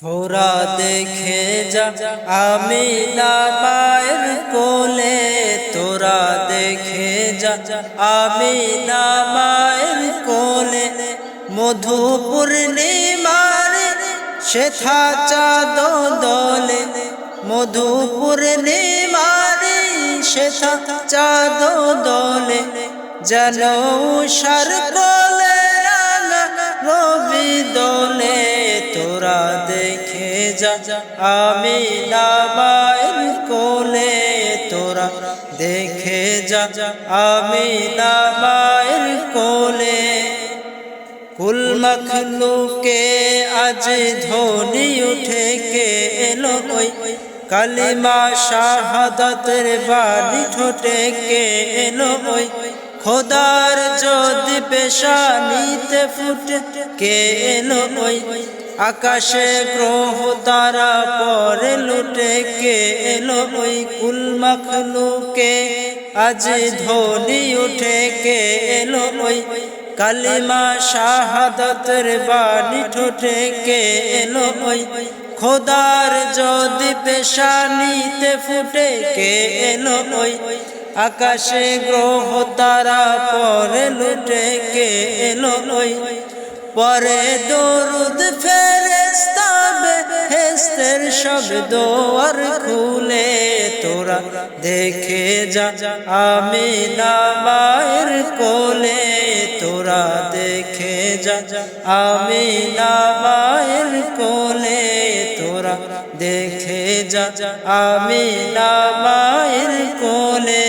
তোরা দেখে যা আমিনা মায়ের কোলে, তোরা দেখে যা আমিনা মায়ের কোলে। মধু পূর্ণিমার শেথা চাঁদ দোলে, মধু পূর্ণিমার শেথা চাঁদ দোলে। যেন উষার কোলে রাঙা রবি দোলে। তোরা দেখে যা আমিনা মায়ের কোলে, তোরা দেখে যা আমিনা মায়ের কোলে। কুল মখলুকে আজ ধ্বনি উঠে কে এলো ওই, কালিমা শাহাদাতের বাণী ঠোঁটে কে এলো ওই। খোদার যদি পেশানিতে ফুটে কে এলো ওই, আকাশে গ্রহ তারা পরে লুটে কে এলো ওই। কুল মখলুকে আজ ধ্বনি উঠে কে এলো ওই, কালিমা শাহাদাতের বাণী ঠোঁটে কে এলো ওই। খোদার যদি পেশানিতে ফুটে কে এলো ওই, আকাশে গ্রহ তারা পরে লুটে কে এলো ওই। পরে দরুদ ফেরেশতা বেহেশতের সব দুয়ার খুলে। তোরা দেখে যা আমিনা মায়ের কোলে, তোরা দেখে যা আমিনা মায়ের কোলে। তোরা দেখে যা আমিনা মায়ের কোলে।